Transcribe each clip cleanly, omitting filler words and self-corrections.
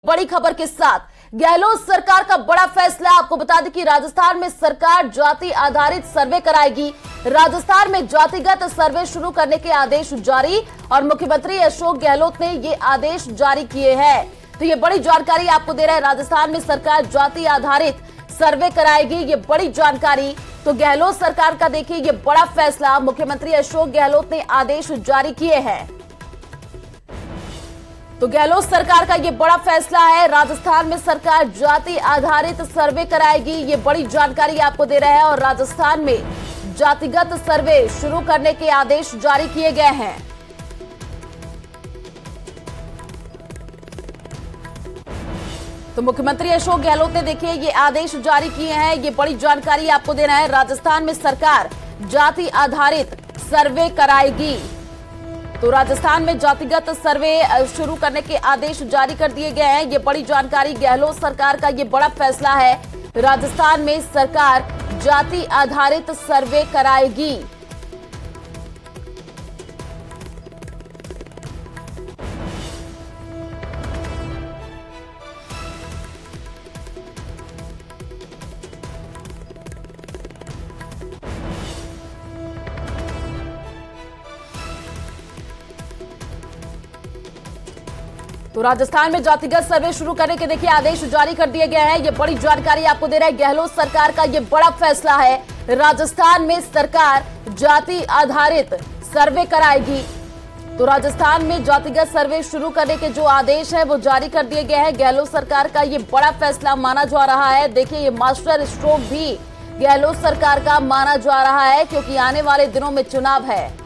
बड़ी खबर के साथ गहलोत सरकार का बड़ा फैसला। आपको बता दें कि राजस्थान में सरकार जाति आधारित सर्वे कराएगी। राजस्थान में जातिगत सर्वे शुरू करने के आदेश जारी और मुख्यमंत्री अशोक गहलोत ने ये आदेश जारी किए हैं। तो ये बड़ी जानकारी आपको दे रहा है। राजस्थान में सरकार जाति आधारित सर्वे कराएगी, ये बड़ी जानकारी। तो गहलोत सरकार का देखिए ये बड़ा फैसला, मुख्यमंत्री अशोक गहलोत ने आदेश जारी किए हैं। तो गहलोत सरकार का ये बड़ा फैसला है। राजस्थान में सरकार जाति आधारित सर्वे कराएगी, ये बड़ी जानकारी आपको दे रहा है। और राजस्थान में जातिगत सर्वे शुरू करने के आदेश जारी किए गए हैं। तो मुख्यमंत्री अशोक गहलोत ने देखिए ये आदेश जारी किए हैं, ये बड़ी जानकारी आपको देना है। राजस्थान में सरकार जाति आधारित सर्वे कराएगी। तो राजस्थान में जातिगत सर्वे शुरू करने के आदेश जारी कर दिए गए हैं, ये बड़ी जानकारी। गहलोत सरकार का ये बड़ा फैसला है। राजस्थान में सरकार जाति आधारित सर्वे कराएगी। तो राजस्थान में जातिगत सर्वे शुरू करने के देखिए आदेश जारी कर दिए गए हैं, ये बड़ी जानकारी आपको दे रहा है। गहलोत सरकार का ये बड़ा फैसला है। राजस्थान में सरकार जाति आधारित सर्वे कराएगी। तो राजस्थान में जातिगत सर्वे शुरू करने के जो आदेश है वो जारी कर दिए गए हैं। गहलोत सरकार का ये बड़ा फैसला माना जा रहा है। देखिए ये मास्टर स्ट्रोक भी गहलोत सरकार का माना जा रहा है, क्योंकि आने वाले दिनों में चुनाव है।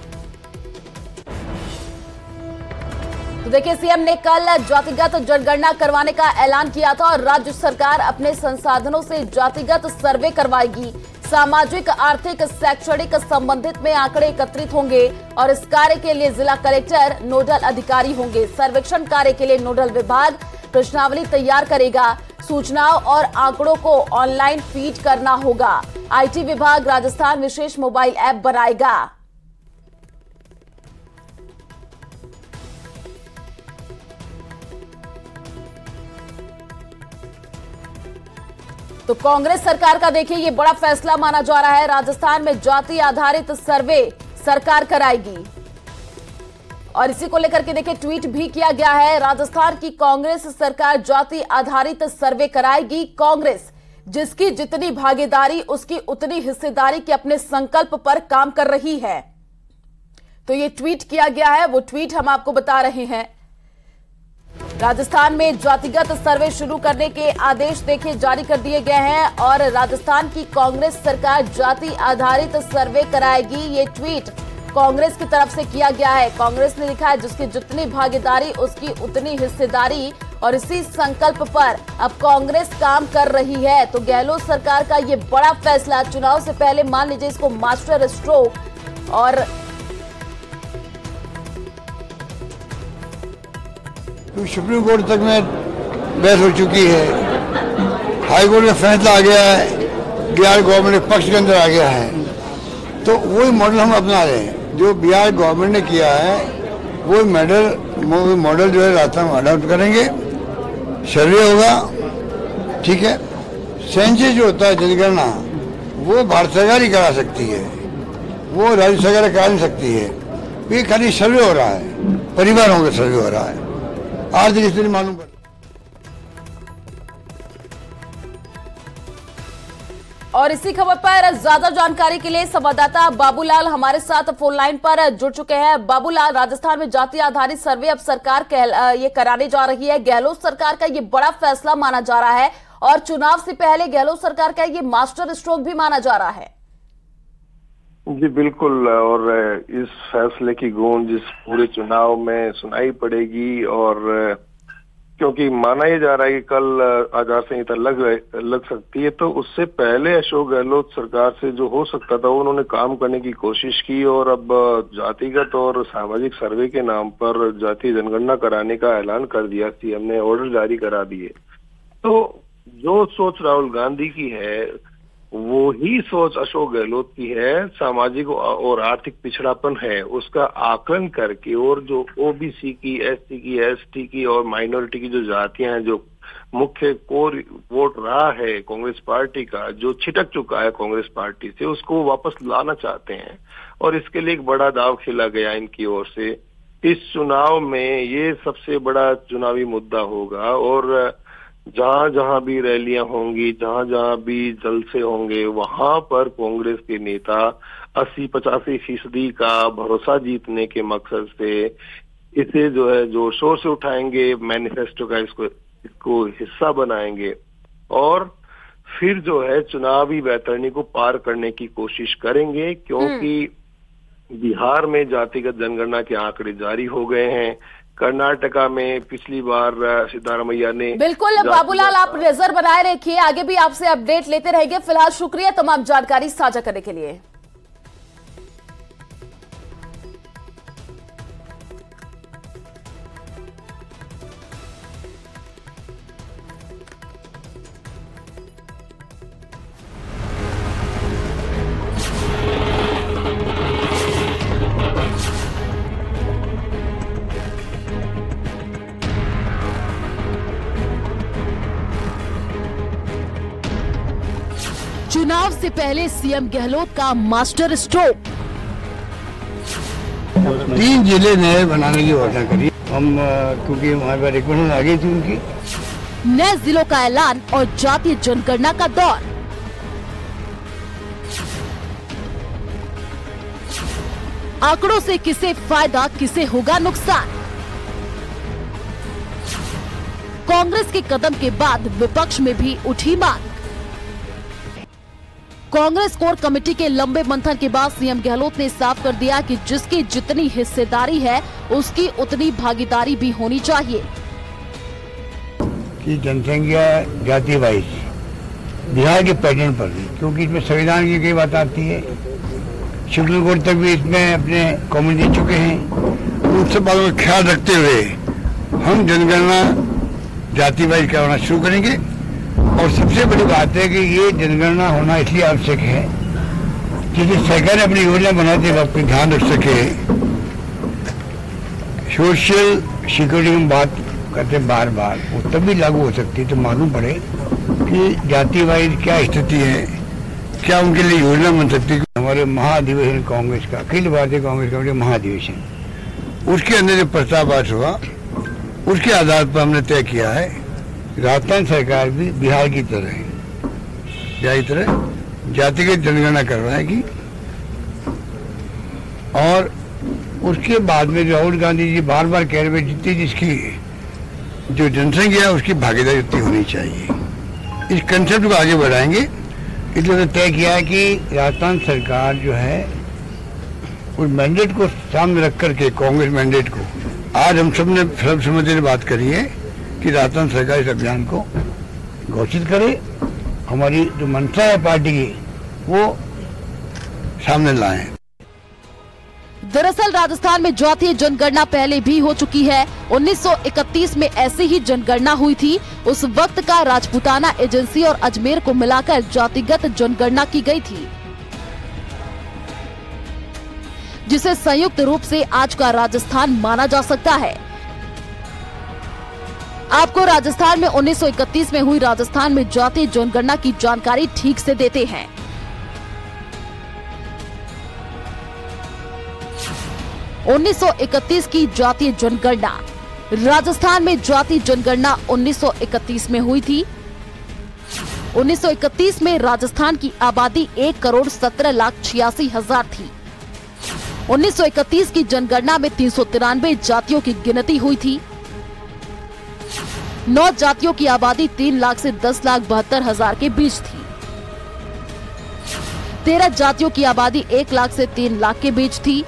तो देखिए सीएम ने कल जातिगत जनगणना करवाने का ऐलान किया था और राज्य सरकार अपने संसाधनों से जातिगत सर्वे करवाएगी। सामाजिक, आर्थिक, शैक्षणिक संबंधित में आंकड़े एकत्रित होंगे और इस कार्य के लिए जिला कलेक्टर नोडल अधिकारी होंगे। सर्वेक्षण कार्य के लिए नोडल विभाग प्रश्नावली तैयार करेगा। सूचनाओं और आंकड़ों को ऑनलाइन फीड करना होगा। आईटी विभाग राजस्थान विशेष मोबाइल ऐप बनाएगा। तो कांग्रेस सरकार का देखिए ये बड़ा फैसला माना जा रहा है। राजस्थान में जाति आधारित सर्वे सरकार कराएगी और इसी को लेकर के देखिए ट्वीट भी किया गया है। राजस्थान की कांग्रेस सरकार जाति आधारित सर्वे कराएगी। कांग्रेस जिसकी जितनी भागीदारी उसकी उतनी हिस्सेदारी के अपने संकल्प पर काम कर रही है। तो ये ट्वीट किया गया है, वो ट्वीट हम आपको बता रहे हैं। राजस्थान में जातिगत सर्वे शुरू करने के आदेश देखिए जारी कर दिए गए हैं और राजस्थान की कांग्रेस सरकार जाति आधारित सर्वे कराएगी। ये ट्वीट कांग्रेस की तरफ से किया गया है। कांग्रेस ने लिखा है जिसकी जितनी भागीदारी उसकी उतनी हिस्सेदारी और इसी संकल्प पर अब कांग्रेस काम कर रही है। तो गहलोत सरकार का ये बड़ा फैसला, चुनाव से पहले मान लीजिए इसको मास्टर स्ट्रोक। और सुप्रीम कोर्ट तक में बहस हो चुकी है, हाई कोर्ट में फैसला आ गया है, बिहार गवर्नमेंट के पक्ष के अंदर आ गया है। तो वही मॉडल हम अपना रहे हैं जो बिहार गवर्नमेंट ने किया है। वो मॉडल जो है राजस्थान में अडॉप्ट करेंगे। सर्वे होगा, ठीक है। सेंसस जो होता है जनगणना वो भारत सरकार ही करा सकती है, वो राज्य सरकार करा नहीं सकती है। ये खाली सर्वे हो रहा है, परिवारों का सर्वे हो रहा है, आर्थिक स्थिति मालूम पड़। और इसी खबर पर ज्यादा जानकारी के लिए संवाददाता बाबूलाल हमारे साथ फोन लाइन पर जुड़ चुके हैं। बाबूलाल, राजस्थान में जाति आधारित सर्वे अब सरकार ये कराने जा रही है। गहलोत सरकार का ये बड़ा फैसला माना जा रहा है और चुनाव से पहले गहलोत सरकार का ये मास्टर स्ट्रोक भी माना जा रहा है। जी बिल्कुल, और इस फैसले की गूंज इस पूरे चुनाव में सुनाई पड़ेगी। और क्योंकि माना ही जा रहा है कि कल आचार संहिता लग सकती है, तो उससे पहले अशोक गहलोत सरकार से जो हो सकता था उन्होंने काम करने की कोशिश की और अब जातिगत और सामाजिक सर्वे के नाम पर जातीय जनगणना कराने का ऐलान कर दिया। सीएम ने ऑर्डर जारी करा दिए। तो जो सोच राहुल गांधी की है वो ही सोच अशोक गहलोत की है। सामाजिक और आर्थिक पिछड़ापन है उसका आकलन करके, और जो ओबीसी की, एससी की, एसटी की और माइनॉरिटी की जो जातियां हैं, जो मुख्य कोर वोट रहा है कांग्रेस पार्टी का, जो छिटक चुका है कांग्रेस पार्टी से, उसको वापस लाना चाहते हैं। और इसके लिए एक बड़ा दाव खेला गया इनकी ओर से। इस चुनाव में ये सबसे बड़ा चुनावी मुद्दा होगा, और जहां जहां भी रैलियां होंगी, जहां जहां भी जलसे होंगे, वहां पर कांग्रेस के नेता 80-85% का भरोसा जीतने के मकसद से इसे जो है जोर शोर से उठाएंगे, मैनिफेस्टो का इसको हिस्सा बनाएंगे, और फिर जो है चुनावी बैतरणी को पार करने की कोशिश करेंगे। क्योंकि बिहार में जातिगत जनगणना के आंकड़े जारी हो गए हैं। कर्नाटका में पिछली बार सिद्धारमैया ने। बिल्कुल बाबूलाल, आप नजर बनाए रखिए, आगे भी आपसे अपडेट लेते रहेंगे। फिलहाल शुक्रिया तमाम जानकारी साझा करने के लिए। चुनाव से पहले सीएम गहलोत का मास्टर स्ट्रोक। 3 जिले नए बनाने की घोषणा करी हम, क्योंकि हमारे पास रिक्वेस्ट आ गई थी उनकी। नए जिलों का ऐलान और जातीय जनगणना का दौर। आंकड़ों से किसे फायदा, किसे होगा नुकसान। कांग्रेस के कदम के बाद विपक्ष में भी उठी मांग। कांग्रेस कोर कमेटी के लंबे मंथन के बाद सीएम गहलोत ने साफ कर दिया कि जिसकी जितनी हिस्सेदारी है उसकी उतनी भागीदारी भी होनी चाहिए। कि जनसंख्या जाति वाइज बिहार के पैटर्न पर भी, क्योंकि इसमें संविधान की कई बात आती है, सुप्रीम कोर्ट तक भी इसमें अपने कमेंट दे चुके हैं। उन सब बातों का ख्याल रखते हुए हम जनगणना जाति वाइज करवाना शुरू करेंगे। और सबसे बड़ी बात है कि ये जनगणना होना इसलिए आवश्यक है कि सरकार अपनी योजना बनाते वक्त ध्यान रख सके। सोशल सिक्योरिटी की बात करते बार बार, वो तभी लागू हो सकती है तो मालूम पड़े कि जाति वाइज क्या स्थिति है, क्या उनके लिए योजना बन सकती है। हमारे महाधिवेशन कांग्रेस का, अखिल भारतीय कांग्रेस कमेटी महाधिवेशन, उसके अंदर जो प्रस्ताव पास हुआ उसके आधार पर हमने तय किया है राजस्थान सरकार भी बिहार की तरह जातिगत जनगणना करवाएगी। और उसके बाद में राहुल गांधी जी बार बार कह रहे हैं जितनी जिसकी जो जनसंख्या है उसकी भागीदारी उतनी होनी चाहिए। इस कंसेप्ट को आगे बढ़ाएंगे। इसलिए हमने तय किया है कि राजस्थान सरकार जो है उस मैंडेट को सामने रख करके, कांग्रेस मैंडेट को, आज हम सब ने सर्वसम्मति से बात करी है कि राजस्थान सरकार इस अभियान को घोषित करे। हमारी जो मंशा है पार्टी की वो सामने लाएं। दरअसल राजस्थान में जातीय जनगणना पहले भी हो चुकी है। 1931 में ऐसी ही जनगणना हुई थी। उस वक्त का राजपूताना एजेंसी और अजमेर को मिलाकर जातिगत जनगणना की गई थी, जिसे संयुक्त रूप से आज का राजस्थान माना जा सकता है। आपको राजस्थान में 1931 में हुई राजस्थान में जातीय जनगणना की जानकारी ठीक से देते हैं। (1931) की जातीय जनगणना। राजस्थान में जातीय जनगणना 1931 में हुई थी। 1931 में राजस्थान की आबादी 1,17,86,000 थी। 1931 की जनगणना में 393 जातियों की गिनती हुई थी। 9 जातियों की आबादी 3 लाख से 10,72,000 के बीच थी। 13 जातियों की आबादी 1 लाख से 3 लाख के बीच थी।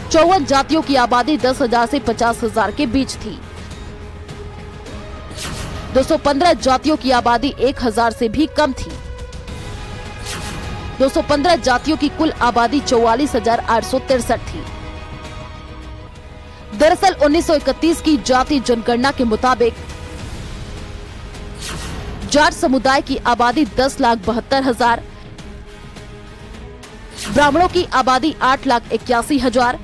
54 जातियों की आबादी 10,000 से 50,000 के बीच थी। 215 जातियों की आबादी 1,000 से भी कम थी। 215 जातियों की कुल आबादी 44,863 थी। दरअसल 1931 की जातीय जनगणना के मुताबिक जाट समुदाय की आबादी 10,72,000, ब्राह्मणों की आबादी 8,81,000,